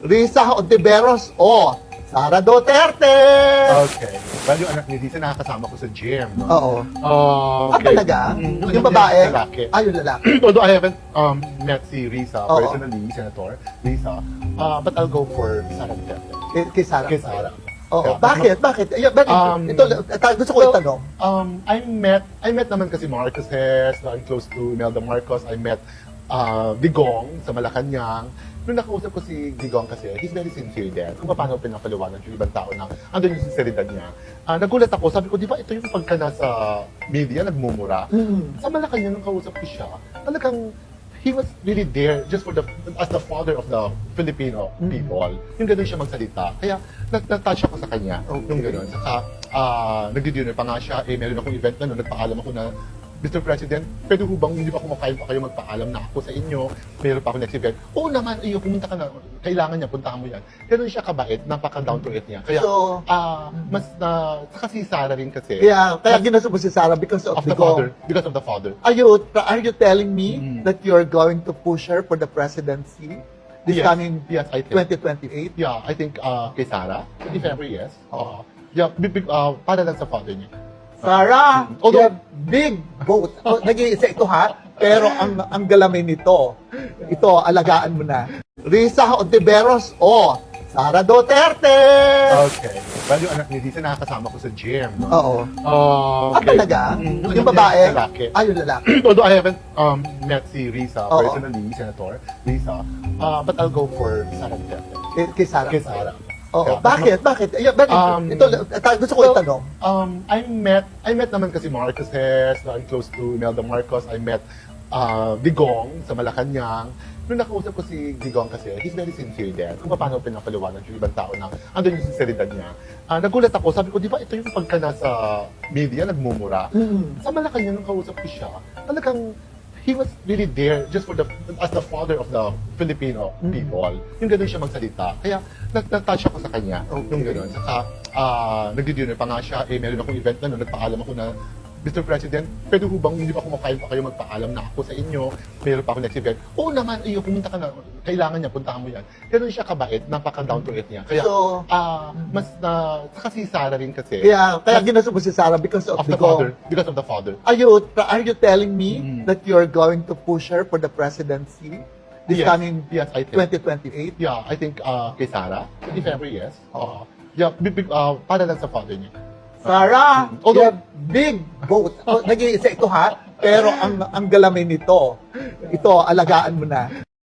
Risa Ontiveros o Sara Duterte! Okay. Well, yung anak ni Risa, nakakasama ko sa gym. No? Oo. Okay. Talaga? Mm, Yung babae? Lalaki. Yung lalaki. Although I haven't met si Risa Oo. personally, Senator Risa, but I'll go for Sara Duterte. Kay Sara. Kay Sara. Oo. Yeah. Bakit? Bakit? Ito, gusto ko itanong. I met naman kasi Marcoses, I'm close to Imelda Marcos. I met Digong sa Malacanang. Nung nakausap ko si Digong kasi, he's very sincere din. Kung paano pinapaliwanag yung ibang tao na andun yung sinceridad niya. Nagulat ako, sabi ko, di ba ito yung pagka nasa media, nagmumura? Sa Malacanang, nung kausap ko siya, talagang he was really there just for as the father of the Filipino people. Yung gano'n siya magsalita. Kaya na-touch ako sa kanya. Yung gano'n. Saka nagdi-dinner pa nga siya. Meron akong event na noon, nagpaalam ako na, Mr. President, pwede ho bang hindi pa kumakain pa kayo magpaalam na ako sa inyo? Meron pa ako next event. Oo naman, pumunta ka na. Kailangan niya, puntahan mo yan. Ganun siya kabait, napaka-down to earth niya. Kaya, So, saka si Sara rin kasi. kaya ginusto mo si Sara because of the Digong. father. Because of the father. Are you telling me that you're going to push her for the presidency this Yes. coming Yes, I think. 2028? Yeah, I think kay Sara. If ever, yes. Yeah, para lang sa father niya. Sara, Although- you have big vote. Nag-iisa ito ha, pero ang galamin nito, ito, alagaan mo na. Risa Ontiveros o Sara Duterte! Okay. Well, yung anak ni Risa, nakakasama ko sa gym. No? Oo. Okay. Talaga? Yung babae? Lalaki. Yung lalaki. Although I haven't met si Risa Oo. personally, Senator Risa, but I'll go for Sara Duterte. Kay Sara. Kay Sara. Oo. Yeah. Bakit? Ito, gusto ko itanong. I met naman kasi Marcoses, I'm close to Imelda Marcos. I met Digong sa Malacanang. Nung nakausap ko si Digong kasi, he's very sincere din. Kung paano pinapaliwanag yung ibang tao na andun yung sinceridad niya. Nagulat ako, sabi ko, di ba ito yung pagka nasa media, nagmumura? Sa Malacanang, nung kausap ko siya, talagang he was really there just for as the father of the Filipino people. Yung gano'n siya magsalita. Kaya na-touch ako sa kanya. Yung gano'n. Saka nagdi-dinner pa nga siya. Meron akong event na noon, nagpaalam ako na, Mr. President, pwede ho bang hindi pa kumakain pa kayo magpaalam na ako sa inyo? Meron pa ako next event. Oo naman, pumunta ka na. Kailangan niya, puntahan mo yan. Ganun siya kabait, napaka-down to earth niya. Kaya, So, saka si Sara rin kasi. kaya ginusto mo si Sara because of the Digong. father. Because of the father. Are you telling me that you're going to push her for the presidency this Yes. coming Yes, I think. 2028? Yeah, I think kay Sara. If ever, yes. Yeah, para lang sa father niya. Sara, Although- you have big vote. Nag-iisa ito ha, pero ang galamin nito, ito, alagaan mo na.